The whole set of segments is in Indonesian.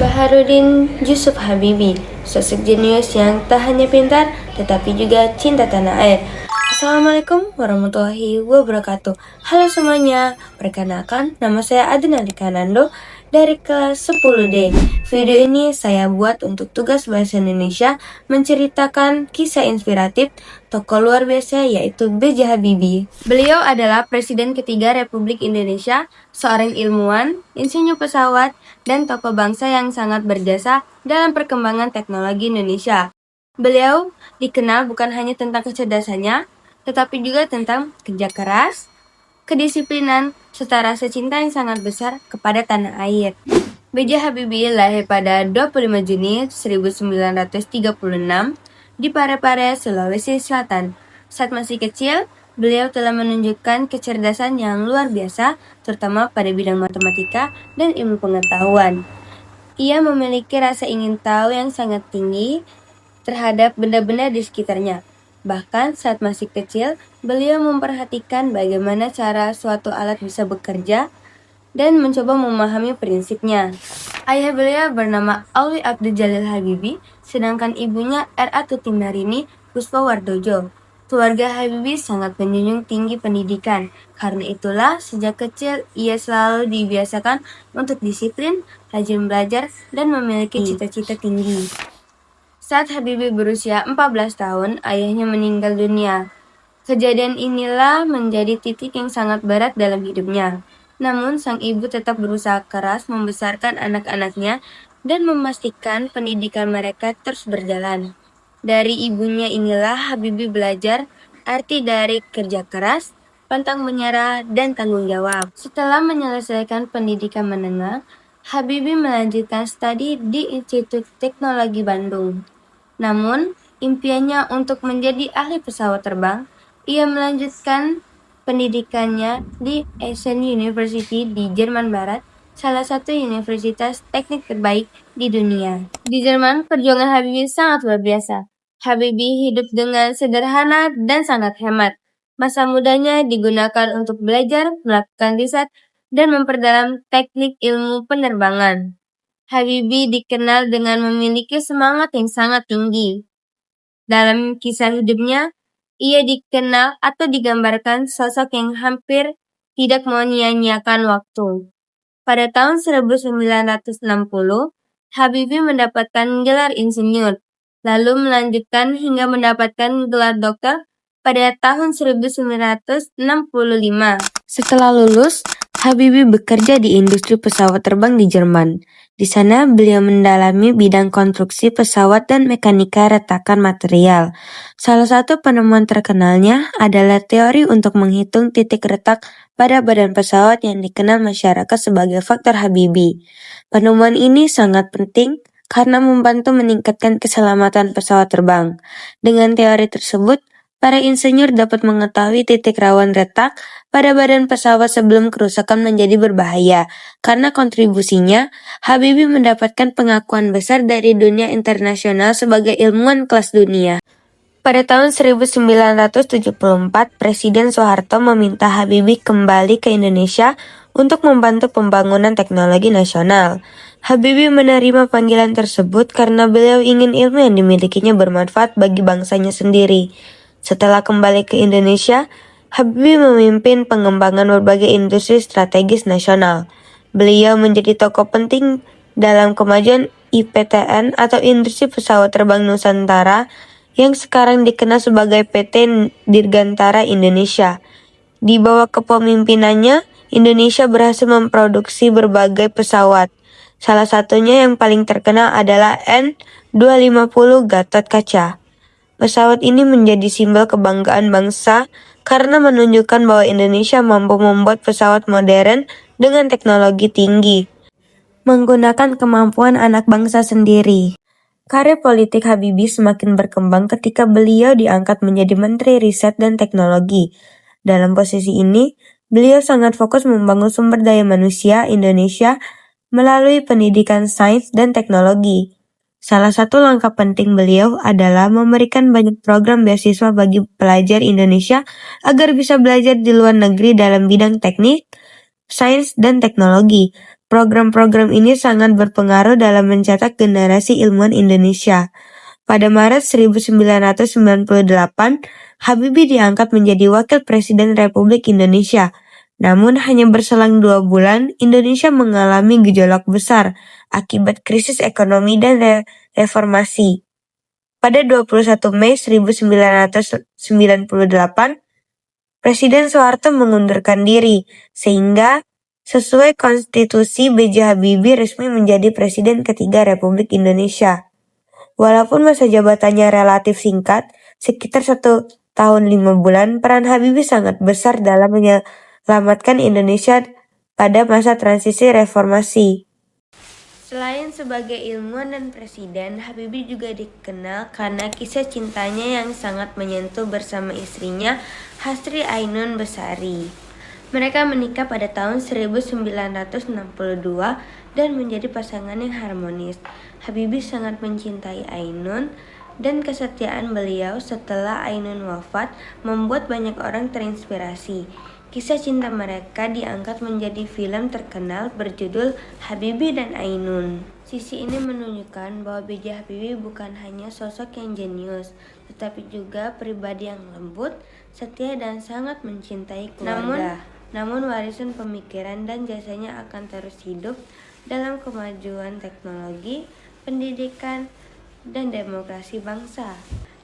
Baharudin Yusuf Habibie, sosok jenius yang tak hanya pintar, tetapi juga cinta tanah air. Assalamualaikum warahmatullahi wabarakatuh. Halo semuanya, perkenalkan nama saya Adina Dikanando dari kelas 10D. Video ini saya buat untuk tugas bahasa Indonesia menceritakan kisah inspiratif tokoh luar biasa yaitu B.J. Habibie. Beliau adalah Presiden ketiga Republik Indonesia, seorang ilmuwan, insinyur pesawat, dan tokoh bangsa yang sangat berjasa dalam perkembangan teknologi Indonesia. Beliau dikenal bukan hanya tentang kecerdasannya, tetapi juga tentang kerja keras, kedisiplinan, serta rasa cinta yang sangat besar kepada tanah air. B.J. Habibie lahir pada 25 Juni 1936 di Parepare, Sulawesi Selatan. Saat masih kecil, beliau telah menunjukkan kecerdasan yang luar biasa, terutama pada bidang matematika dan ilmu pengetahuan. Ia memiliki rasa ingin tahu yang sangat tinggi terhadap benda-benda di sekitarnya. Bahkan saat masih kecil, beliau memperhatikan bagaimana cara suatu alat bisa bekerja dan mencoba memahami prinsipnya. Ayah beliau bernama Alwi Abdul Jalil Habibie, sedangkan ibunya R.A. Tutimarini Puspawardojo. Keluarga Habibie sangat menjunjung tinggi pendidikan. Karena itulah, sejak kecil ia selalu dibiasakan untuk disiplin, rajin belajar, dan memiliki cita-cita tinggi. Saat Habibie berusia 14 tahun, ayahnya meninggal dunia. Kejadian inilah menjadi titik yang sangat berat dalam hidupnya. Namun, sang ibu tetap berusaha keras membesarkan anak-anaknya dan memastikan pendidikan mereka terus berjalan. Dari ibunya inilah Habibie belajar arti dari kerja keras, pantang menyerah, dan tanggung jawab. Setelah menyelesaikan pendidikan menengah, Habibie melanjutkan studi di Institut Teknologi Bandung. Namun, impiannya untuk menjadi ahli pesawat terbang, ia melanjutkan pendidikannya di Essen University di Jerman Barat, salah satu universitas teknik terbaik di dunia. Di Jerman, perjuangan Habibie sangat luar biasa. Habibie hidup dengan sederhana dan sangat hemat. Masa mudanya digunakan untuk belajar, melakukan riset, dan memperdalam teknik ilmu penerbangan. Habibie dikenal dengan memiliki semangat yang sangat tinggi. Dalam kisah hidupnya, ia dikenal atau digambarkan sosok yang hampir tidak menyia-nyiakan waktu. Pada tahun 1960, Habibie mendapatkan gelar insinyur, lalu melanjutkan hingga mendapatkan gelar doktor pada tahun 1965. Setelah lulus, Habibie bekerja di industri pesawat terbang di Jerman. Di sana, beliau mendalami bidang konstruksi pesawat dan mekanika retakan material. Salah satu penemuan terkenalnya adalah teori untuk menghitung titik retak pada badan pesawat yang dikenal masyarakat sebagai faktor Habibie. Penemuan ini sangat penting karena membantu meningkatkan keselamatan pesawat terbang. Dengan teori tersebut, para insinyur dapat mengetahui titik rawan retak pada badan pesawat sebelum kerusakan menjadi berbahaya. Karena kontribusinya, Habibie mendapatkan pengakuan besar dari dunia internasional sebagai ilmuwan kelas dunia. Pada tahun 1974, Presiden Soeharto meminta Habibie kembali ke Indonesia untuk membantu pembangunan teknologi nasional. Habibie menerima panggilan tersebut karena beliau ingin ilmu yang dimilikinya bermanfaat bagi bangsanya sendiri. Setelah kembali ke Indonesia, Habibie memimpin pengembangan berbagai industri strategis nasional. Beliau menjadi tokoh penting dalam kemajuan IPTN atau Industri Pesawat Terbang Nusantara yang sekarang dikenal sebagai PT Dirgantara Indonesia. Di bawah kepemimpinannya, Indonesia berhasil memproduksi berbagai pesawat. Salah satunya yang paling terkenal adalah N250 Gatot Kaca. Pesawat ini menjadi simbol kebanggaan bangsa karena menunjukkan bahwa Indonesia mampu membuat pesawat modern dengan teknologi tinggi, menggunakan kemampuan anak bangsa sendiri. Karir politik Habibie semakin berkembang ketika beliau diangkat menjadi Menteri Riset dan Teknologi. Dalam posisi ini, beliau sangat fokus membangun sumber daya manusia Indonesia melalui pendidikan sains dan teknologi. Salah satu langkah penting beliau adalah memberikan banyak program beasiswa bagi pelajar Indonesia agar bisa belajar di luar negeri dalam bidang teknik, sains, dan teknologi. Program-program ini sangat berpengaruh dalam mencetak generasi ilmuwan Indonesia. Pada Maret 1998, Habibie diangkat menjadi Wakil Presiden Republik Indonesia. Namun hanya berselang 2 bulan, Indonesia mengalami gejolak besar akibat krisis ekonomi dan reformasi. Pada 21 Mei 1998, Presiden Soeharto mengundurkan diri, sehingga sesuai konstitusi B.J. Habibie resmi menjadi Presiden ketiga Republik Indonesia. Walaupun masa jabatannya relatif singkat, sekitar 1 tahun 5 bulan, peran Habibie sangat besar dalam menyelamatkan Indonesia pada masa transisi reformasi. Selain sebagai ilmuwan dan presiden, Habibie juga dikenal karena kisah cintanya yang sangat menyentuh bersama istrinya, Hasri Ainun Besari. Mereka menikah pada tahun 1962 dan menjadi pasangan yang harmonis. Habibie sangat mencintai Ainun dan kesetiaan beliau setelah Ainun wafat membuat banyak orang terinspirasi. Kisah cinta mereka diangkat menjadi film terkenal berjudul Habibie dan Ainun. Sisi ini menunjukkan bahwa B.J. Habibie bukan hanya sosok yang jenius, tetapi juga pribadi yang lembut, setia dan sangat mencintai keluarga. Namun warisan pemikiran dan jasanya akan terus hidup dalam kemajuan teknologi, pendidikan, dan demokrasi bangsa.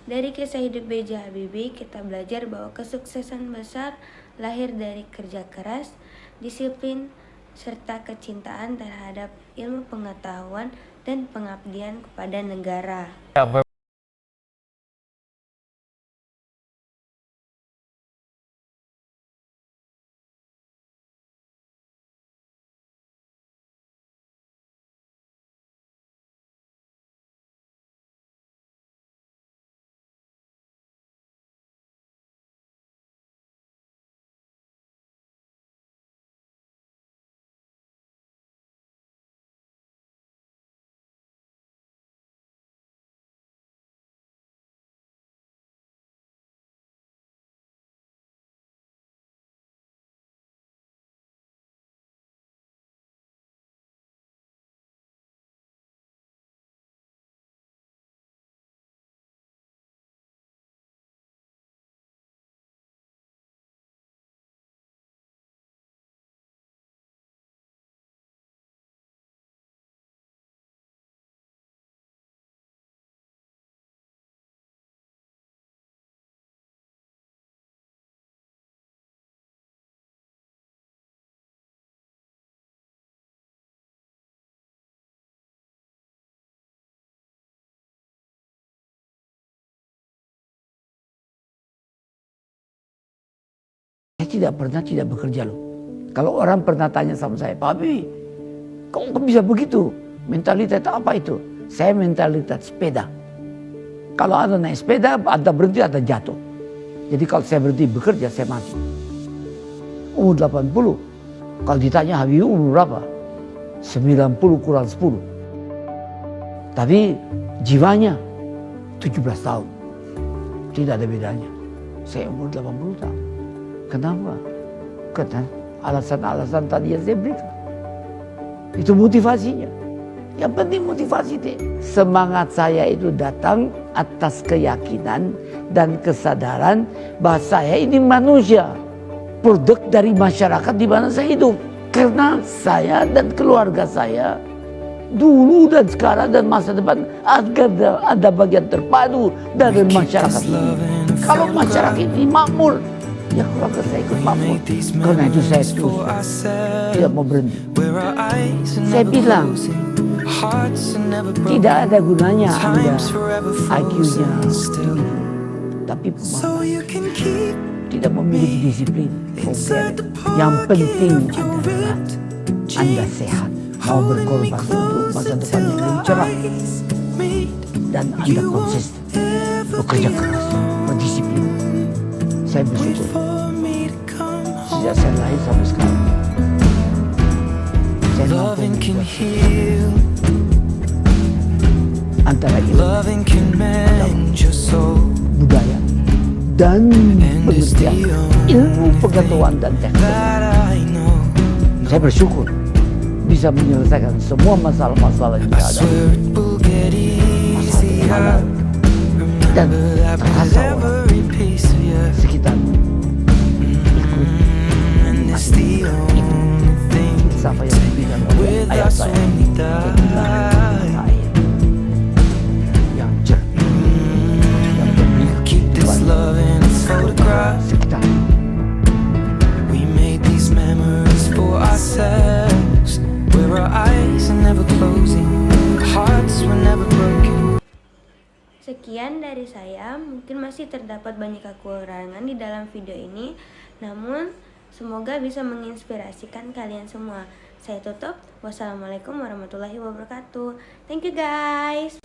Dari kisah hidup B.J. Habibie, kita belajar bahwa kesuksesan besar lahir dari kerja keras, disiplin, serta kecintaan terhadap ilmu pengetahuan dan pengabdian kepada negara. Saya tidak bekerja loh. Kalau orang pernah tanya sama saya, Pak Habibie, kok bisa begitu? Mentalitas apa itu? Saya mentalitas sepeda. Kalau ada naik sepeda, ada berhenti, ada jatuh. Jadi kalau saya berhenti bekerja, saya mati. Umur 80. Kalau ditanya Habibie umur berapa? 90 kurang 10. Tapi jiwanya 17 tahun. Tidak ada bedanya. Saya umur 80 tahun. Kenapa? Karena alasan-alasan tadi yang saya berikan. Itu motivasinya. Yang penting motivasi deh. Semangat saya itu datang atas keyakinan dan kesadaran bahwa saya ini manusia. Produk dari masyarakat di mana saya hidup. Karena saya dan keluarga saya dulu dan sekarang dan masa depan ada bagian terpadu dari masyarakat ini. Kalau masyarakat ini makmur, ya keluarga saya ikut makmur. Karena itu saya terus tidak mau berhenti. Saya bilang tidak ada gunanya Anda IQ-nya tinggi, tapi pemahaman tidak memiliki disiplin. Yang penting adalah Anda sehat, mau berkorban untuk masa depan yang lebih cerah, dan Anda konsisten, bekerja keras, berdisiplin. Saya bersyukur sejak saya lahir sampai sekarang saya mampu antara budaya dan pengertian ilmu pengetahuan dan teknologi. Saya bersyukur bisa menyelesaikan semua masalah-masalah yang I ada. swear it will get easier. Dan Remember that with terasa orang every piece of you. sekitar ikut And it's the only thing siapa yang diberikan oleh ayah with us saya. when we Yaitu die. air yang jernih, yang benih Keep this love in its photograph. sekitar. We made these memories for ourselves, where our eyes are never closing, hearts were never broken. Sekian dari saya, mungkin masih terdapat banyak kekurangan di dalam video ini, namun semoga bisa menginspirasikan kalian semua. Saya tutup, wassalamualaikum warahmatullahi wabarakatuh. Thank you guys.